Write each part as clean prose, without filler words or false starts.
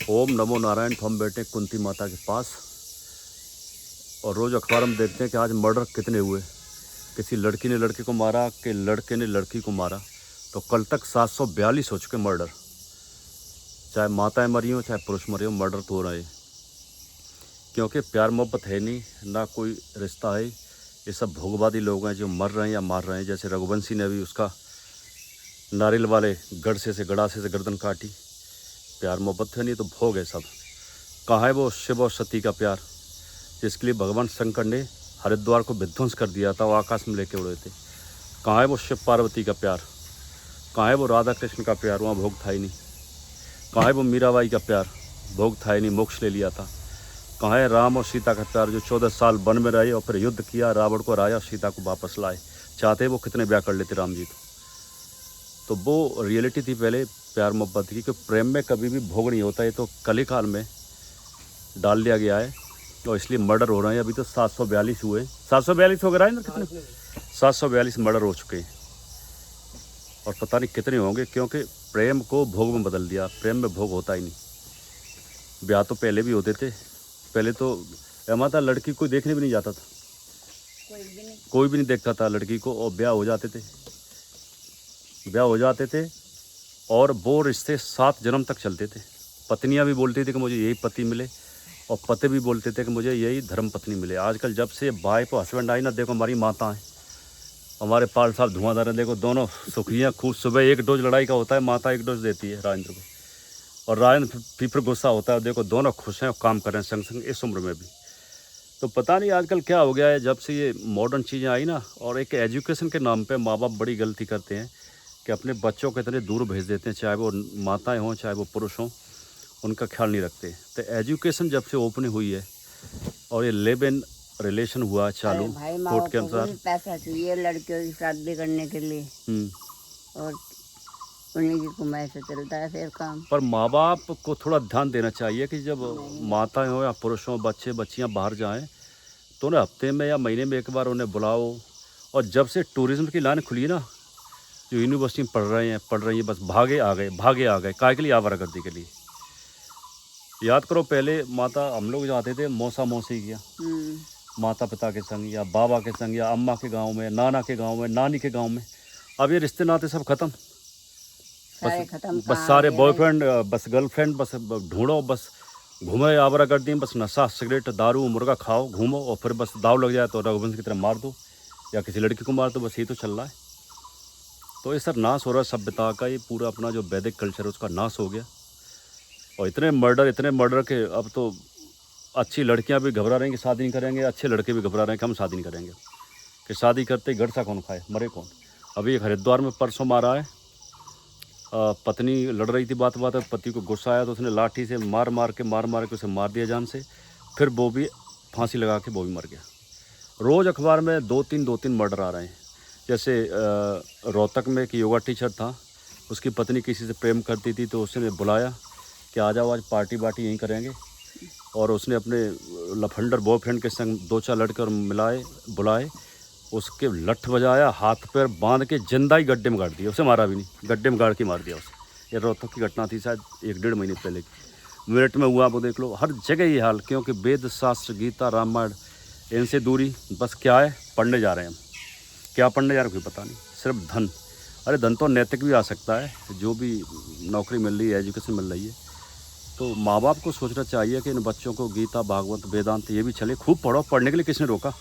ओम नमो नारायण। तो हम बैठे कुंती माता के पास और रोज़ अखबार में देखते हैं कि आज मर्डर कितने हुए। किसी लड़की ने लड़के को मारा कि लड़के ने लड़की को मारा। तो कल तक 742 हो चुके मर्डर। चाहे माताएं मरी हों चाहे पुरुष मरे हों, मर्डर तो हो रहे हैं। क्योंकि प्यार मोहब्बत है नहीं, ना कोई रिश्ता है। ये सब भोगवादी लोग हैं जो मर रहे हैं या मार रहे हैं। जैसे रघुवंशी ने भी उसका नारियल वाले गड़से से गड़ासे से गर्दन काटी। प्यार मोहब्बत है नहीं तो भोग है सब। कहाँ है वो शिव और सती का प्यार जिसके लिए भगवान शंकर ने हरिद्वार को विध्वंस कर दिया था, वो आकाश में लेके उड़े थे। कहाँ है वो शिव पार्वती का प्यार? कहाँ है वो राधा कृष्ण का प्यार? वहाँ भोग था ही नहीं। कहाँ है वो मीराबाई का प्यार? भोग था ही नहीं, मोक्ष ले लिया था। कहाँ है राम और सीता का प्यार जो 14 साल वन में रहे और फिर युद्ध किया, रावण को हराया और सीता को वापस लाए। चाहते वो कितने ब्याह कर लेते राम जी तो वो रियलिटी थी पहले प्यार मोहब्बत की। कि प्रेम में कभी भी भोग नहीं होता, ये तो कली काल में डाल दिया गया है और इसलिए मर्डर हो रहे हैं। अभी तो 742 हुए। 742 हो गए ना, कितने 742 मर्डर हो चुके हैं और पता नहीं कितने होंगे। क्योंकि प्रेम को भोग में बदल दिया। प्रेम में भोग होता ही नहीं। ब्याह तो पहले भी होते थे। पहले तो हमारा लड़की कोई देखने भी नहीं जाता था, कोई भी नहीं देखता था लड़की को, और ब्याह हो जाते थे। ब्याह हो जाते थे और वो रिश्ते 7 जन्म तक चलते थे। पत्नियां भी बोलती थी कि मुझे यही पति मिले और पति भी बोलते थे कि मुझे यही धर्म पत्नी मिले। आजकल जब से वाइफ और हस्बैंड आई ना, देखो हमारी माता हैं, हमारे पाल साहब धुआंधार हैं, देखो दोनों सुखियाँ खूब। सुबह एक डोज लड़ाई का होता है, माता एक डोज देती है राजेंद्र को, और राजेंद्र फिर गुस्सा होता है। देखो दोनों खुश हैं और काम कर रहे हैं संग संग इस उम्र में भी। तो पता नहीं आजकल क्या हो गया है जब से ये मॉडर्न चीज़ें आई ना। और एक एजुकेशन के नाम पे माँ बाप बड़ी गलती करते हैं कि अपने बच्चों को इतने दूर भेज देते हैं, चाहे वो माताएं हों चाहे वो पुरुष हों, उनका ख्याल नहीं रखते। तो एजुकेशन जब से ओपन हुई है और ये लिव इन रिलेशन हुआ चालू कोर्ट के अनुसार। पैसा चाहिए लड़कियों की शादी करने के लिए और उन्हीं की कमाई से चलता है फिर काम। पर माँ बाप को थोड़ा ध्यान देना चाहिए कि जब माताएं हो या पुरुष हों, बच्चे बच्चियां बाहर जाएं तो उन्हें हफ्ते में या महीने में एक बार उन्हें बुलाओ। और जब से टूरिज्म की लाइन खुली ना, जो यूनिवर्सिटी में पढ़ रही हैं बस भागे आ गए। काय के लिए? आवारागर्दी के लिए। याद करो पहले माता हम लोग जाते थे मौसा मौसी किया, माता पिता के संग या बाबा के संग या अम्मा के गांव में, नाना के गांव में, नानी के गांव में। अब ये रिश्ते नाते सब खत्म। बस सारे बॉयफ्रेंड, बस गर्लफ्रेंड, बस ढूंढो, बस घूमे आवारागर्दी में, बस नशा सिगरेट दारू मुर्गा खाओ घूमो और फिर बस दाव लग जाए तो रघुवंश की तरह मार दो या किसी लड़की को मार दो। बस ये तो चल रहा है। तो ये सर नाश हो रहा है सभ्यता का। ये पूरा अपना जो वैदिक कल्चर है उसका नाश हो गया। और इतने मर्डर के अब तो अच्छी लड़कियां भी घबरा रही हैं कि शादी नहीं करेंगे, अच्छे लड़के भी घबरा रहे हैं कि हम शादी नहीं करेंगे। कि शादी करते ही गड़सा कौन खाए, मरे कौन। अभी एक हरिद्वार में परसों मारा है। पत्नी लड़ रही थी बात में, पति को गुस्सा आया तो उसने लाठी से मार के उसे मार दिया जान से। फिर वो भी फांसी लगा के वो भी मर गया। रोज़ अखबार में दो तीन मर्डर आ रहे हैं। जैसे रोहतक में एक योगा टीचर था, उसकी पत्नी किसी से प्रेम करती थी तो उसने बुलाया कि आ जाओ आज पार्टी वार्टी यहीं करेंगे। और उसने अपने लफंडर बॉयफ्रेंड के संग 2-4 लड़के और बुलाए, उसके लठ बजाया, हाथ पैर बांध के जिंदा ही गड्ढे में गाड़ दिया। उसे मारा भी नहीं, गड्ढे में गाड़ के मार दिया उसे। ये रोहतक की घटना थी शायद 1-1.5 महीने पहले की। मेरठ में हुआ वो देख लो। हर जगह ये हाल। क्योंकि वेद शास्त्र गीता रामायण इनसे दूरी। बस क्या है, पढ़ने जा रहे हैं हम। क्या पढ़ने जा रहे हैं कोई पता नहीं, सिर्फ धन। अरे धन तो नैतिक भी आ सकता है, जो भी नौकरी मिल रही है, एजुकेशन मिल रही है। तो माँ बाप को सोचना चाहिए कि इन बच्चों को गीता भागवत वेदांत ये भी चले। खूब पढ़ो, पढ़ने के लिए किसने रोका?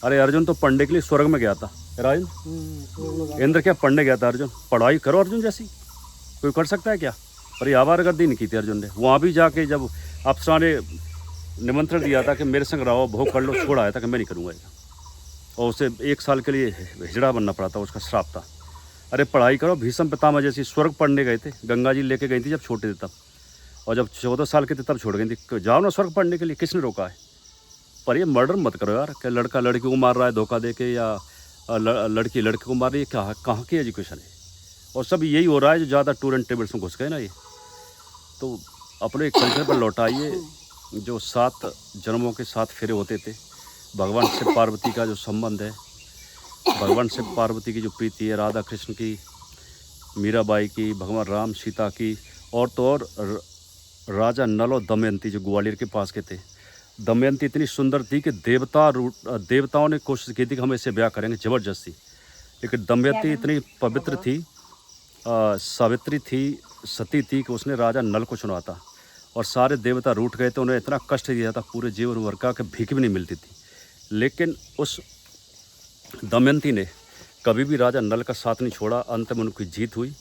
अरे अर्जुन तो पढ़ने के लिए स्वर्ग में गया था। राजन इंद्र क्या पढ़ने गया था? अर्जुन पढ़ाई करो अर्जुन जैसी, कोई कर सकता है क्या? पर ये आवारागर्दी नहीं की थी अर्जुन ने। वहाँ भी जाके जब अप्सरा ने निमंत्रण दिया था कि मेरे संग रहो भोग कर लो, छोड़ आया था कि मैं नहीं करूँगा ये। और उसे 1 साल के लिए हिजड़ा बनना पड़ा था, उसका श्राप था। अरे पढ़ाई करो, भीष्म पितामह जैसी। स्वर्ग पढ़ने गए थे, गंगा जी लेके गई थी जब छोटे थे तब, और जब 14 साल के थे तब छोड़ गई थी। जाओ ना स्वर्ग पढ़ने के लिए, किसने रोका है? पर ये मर्डर मत करो यार। क्या लड़का लड़की को मार रहा है धोखा दे के, या लड़की लड़के को मार रही है? क्या कहाँ की एजुकेशन है? और सब यही हो रहा है जो ज़्यादा टूर एंड टेबल्स में घुस गए ना ये। तो अपने कल्चर पर लौटाइए। जो 7 जन्मों के 7 फेरे होते थे, भगवान शिव पार्वती का जो संबंध है, भगवान शिव पार्वती की जो प्रीति है, राधा कृष्ण की, मीराबाई की, भगवान राम सीता की, और तो और राजा नल और दमयंती जो ग्वालियर के पास के थे। दमयंती इतनी सुंदर थी कि देवताओं ने कोशिश की थी कि हम इसे ब्याह करेंगे ज़बरदस्ती, लेकिन दमयंती इतनी पवित्र थी, सावित्री थी, सती थी कि उसने राजा नल को चुना था। और सारे देवता रूठ गए थे, उन्हें इतना कष्ट दिया था पूरे जीवन भर का कि भीख भी नहीं मिलती थी। लेकिन उस दमयंती ने कभी भी राजा नल का साथ नहीं छोड़ा। अंत में उनकी जीत हुई,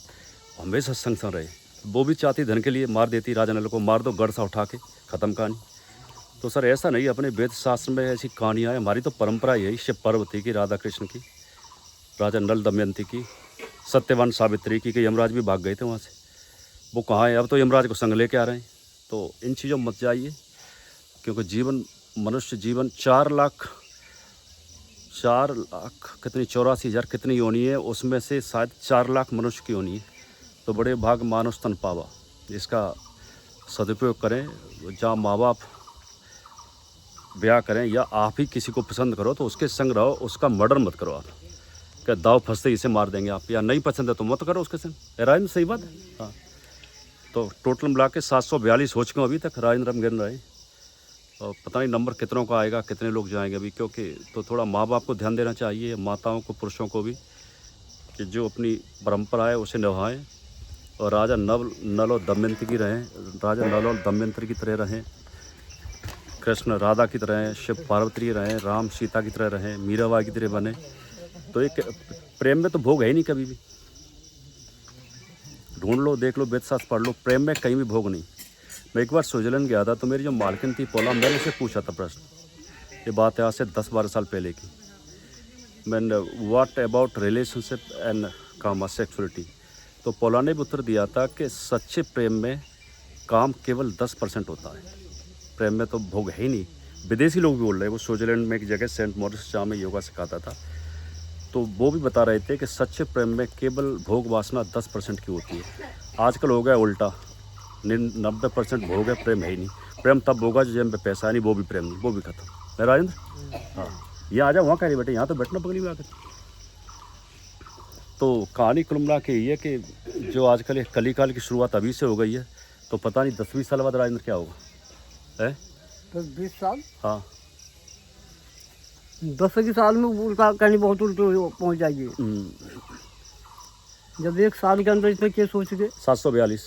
हमेशा संग संग रहे। वो भी चाहती धन के लिए मार देती राजा नल को, मार दो गढ़ सा उठा के, ख़त्म कहानी। तो सर ऐसा नहीं, अपने वेद शास्त्र में ऐसी कहानियाँ हैं। हमारी तो परंपरा यही शिव पर्व थी कि राधा कृष्ण की, राजा नल दमयंती की, सत्यवान सावित्री की, कि यमराज भी भाग गए थे वहाँ से। वो कहाँ है? अब तो यमराज को संग लेके आ रहे हैं। तो इन चीज़ों मत जाइए, क्योंकि जीवन, मनुष्य जीवन 4 लाख कितनी 84,000 कितनी योनि है, उसमें से शायद 4 लाख मनुष्य की योनि है। तो बड़े भाग मानुष तन पावा, इसका सदुपयोग करें। जहाँ माँ बाप ब्याह करें या आप ही किसी को पसंद करो तो उसके संग रहो, उसका मर्डर मत करो। आप क्या दाव फंसते इसे मार देंगे आप, या नहीं पसंद है तो मत करो उसके संग। राजेंद्र सही बात है। हाँ, तो टोटल मिला के 742 हो चुके अभी तक राजेंद्र हम गिन रहे। और पता नहीं नंबर कितनों का आएगा, कितने लोग जाएंगे अभी, क्योंकि तो थोड़ा माँ बाप को ध्यान देना चाहिए, माताओं को, पुरुषों को भी, कि जो अपनी परंपरा है उसे निभाएं। और राजा नल और दमयंती की रहें, राजा नल और दमयंती की तरह रहें, कृष्ण राधा की तरह रहें, शिव पार्वती रहें, राम सीता की तरह रहें, मीराबाई की तरह बने। तो एक प्रेम में तो भोग है ही नहीं कभी भी। ढूंढ लो, देख लो, वेदशास्त्र पढ़ लो, प्रेम में कहीं भी भोग नहीं। मैं एक बार स्विट्जरलैंड गया था, तो मेरी जो मालकिन थी पोला, मैंने उसे पूछा था प्रश्न, ये बात है आज से 10-12 साल पहले की। मैंने what about relationship and comma sexuality, तो पोला ने भी उत्तर दिया था कि सच्चे प्रेम में काम केवल 10% होता है, प्रेम में तो भोग है ही नहीं। विदेशी लोग भी बोल रहे हैं, वो स्विट्जरलैंड में एक जगह सेंट मॉरिस जहाँ में योगा सिखाता था, तो वो भी बता रहे थे कि सच्चे प्रेम में केवल भोग वासना 10% की होती है। आजकल हो गया उल्टा, 90% भोग है, प्रेम है ही नहीं। प्रेम तब होगा जो जेब में पैसा है नहीं, वो भी प्रेम नहीं, वो भी खत्म है। राजेंद्र हाँ, ये आ जाओ, वहाँ कह रही बेटे, यहाँ तो बैठना पकड़ी में आकर। तो कहानी कुल मिला के ये कि जो आजकल एक कलीकाल की शुरुआत अभी से हो गई है, तो पता नहीं 10-20 साल बाद राजेंद्र क्या होगा है। 10-20 साल, हाँ 10 साल में उल्टा कहानी बहुत उल्टी पहुँच जाएगी। जब 1 साल के अंदर इसमें केस हो चुके 742,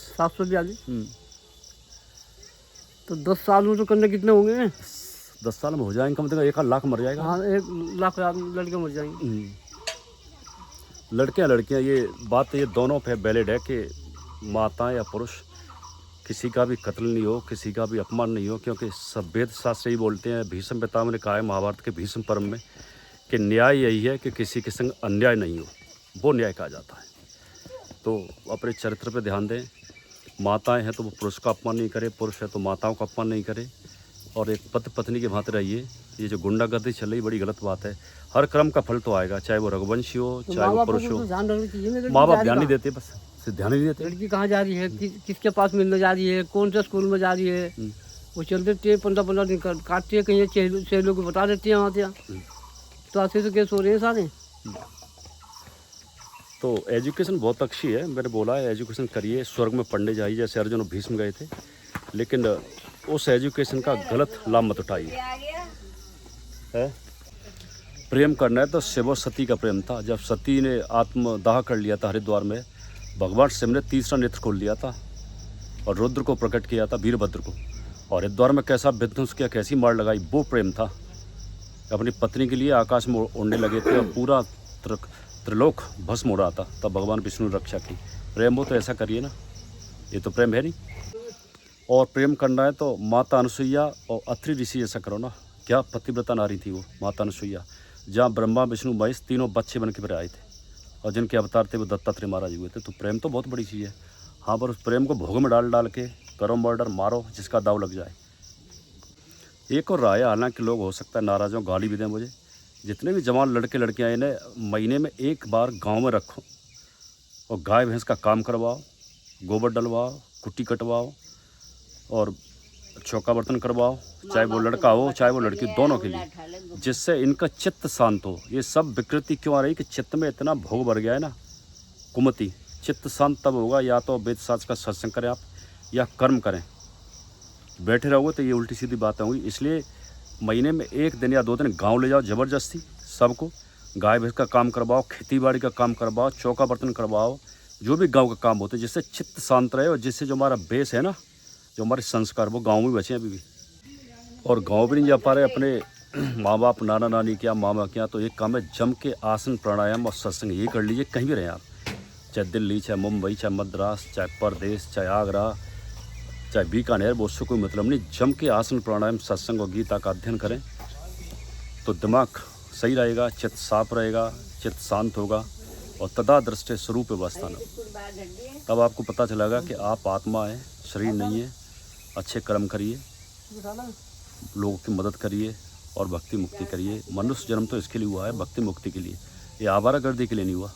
तो 10 साल में तो करने कितने होंगे? 10 साल में हो जाएंगे कम से कम 1 लाख मर जाएगा। हाँ, 1 लाख लड़के मर जाएंगे। लड़कियां ये बात, ये दोनों पे वैलिड है कि माता या पुरुष किसी का भी कत्ल नहीं हो, किसी का भी अपमान नहीं हो, क्योंकि सब वेद शास्त्र ही बोलते हैं। भीष्म पितामह ने कहा है महाभारत के भीष्म पर्व में कि न्याय यही है कि किसी के संग अन्याय नहीं हो, वो न्याय कहा जाता है। तो अपने चरित्र पे ध्यान दें। माताएं हैं तो वो पुरुष का अपमान नहीं करे, पुरुष है तो माताओं का अपमान नहीं करे, और एक पति पत्नी के भांति रहिए। ये जो गुंडागर्दी चल रही बड़ी गलत बात है। हर कर्म का फल तो आएगा, चाहे वो रघुवंशी हो, चाहे वो पुरुष हो। माँ बाप ध्यान नहीं देते, बस ध्यान नहीं देते। लड़की कहाँ जा रही है, किसके पास मिलने जा रही है, कौन सा स्कूल में जा रही है, वो चल देती है, 15-15 दिन काटती है, कहीं चेहलों को बता देती है वहाँ से। तो ऐसे तो केस हो रहे हैं सारे। तो एजुकेशन बहुत अच्छी है, मैंने बोला है एजुकेशन करिए, स्वर्ग में पढ़ने जाइए, जैसे अर्जुन और भीष्म गए थे। लेकिन उस एजुकेशन का गलत लाभ मत उठाइए। है प्रेम करना है तो शिव और सती का प्रेम था। जब सती ने आत्मदाह कर लिया था हरिद्वार में, भगवान शिव ने तीसरा नेत्र खोल लिया था और रुद्र को प्रकट किया था, वीरभद्र को, और हरिद्वार में कैसा विध्वंस किया, कैसी मार लगाई, वो प्रेम था। अपनी पत्नी के लिए आकाश में उड़ने लगे थे और पूरा त्रिलोक भस्म हो रहा था, तब भगवान विष्णु ने रक्षा की। प्रेम हो तो ऐसा करिए ना, ये तो प्रेम है नहीं। और प्रेम करना है तो माता अनुसुईया और अत्रि ऋषि जैसा करो ना। क्या पतिव्रता नारी थी वो माता अनुसुईया, जहाँ ब्रह्मा विष्णु महेश तीनों बच्चे बन के आए थे, और जिनके अवतार थे वो दत्तात्रेय महाराज हुए थे। तो प्रेम तो बहुत बड़ी चीज़ है। हाँ, पर उस प्रेम को भोग में डाल के करो मर्डर, मारो जिसका दाव लग जाए। एक और राय, हालांकि लोग हो सकता है नाराज़ हो, गाली भी दें मुझे, जितने भी जवान लड़के लड़कियाँ इन्हें महीने में एक बार गांव में रखो और गाय भैंस का काम करवाओ, गोबर डलवाओ, कुट्टी कटवाओ और चौका बर्तन करवाओ, चाहे वो लड़का हो चाहे वो लड़की, दोनों के लिए, जिससे इनका चित्त शांत हो। ये सब विकृति क्यों आ रही कि चित्त में इतना भोग भर गया है ना, कुमति। चित्त शांत तब होगा या तो वेद शास्त्र का सत्संग करें आप, या कर्म करें, बैठे रहोगे तो ये उल्टी सीधी बातें होंगी। इसलिए महीने में 1 दिन या 2 दिन गांव ले जाओ ज़बरदस्ती सबको, गाय भैंस का काम करवाओ, खेती बाड़ी का काम करवाओ, चौका बर्तन करवाओ, जो भी गांव का काम होता है, जिससे चित्त शांत रहे और जिससे जो हमारा बेस है ना, जो हमारे संस्कार वो गाँव में बचे अभी भी। और गाँव भी नहीं जा पा रहे अपने माँ बाप नाना नानी क्या मामा क्या, तो एक काम है जम के आसन प्राणायाम और सत्संग ये कर लीजिए, कहीं भी रहें आप, चाहे दिल्ली, चाहे मुंबई, चाहे मद्रास, चाहे परदेश, चाहे आगरा, चाहे बीकानेर, वो उससे कोई मतलब नहीं। जम के आसन प्राणायाम सत्संग और गीता का अध्ययन करें तो दिमाग सही रहेगा, चित्त साफ रहेगा, चित्त शांत होगा और तदा दृष्टि स्वरूप अवस्थान, तब आपको पता चलेगा कि आप आत्मा है, शरीर नहीं है। अच्छे कर्म करिए, लोगों की मदद करिए और भक्ति मुक्ति करिए। मनुष्य जन्म तो इसके लिए हुआ है, भक्ति मुक्ति के लिए, ये आवारागर्दी के लिए नहीं हुआ।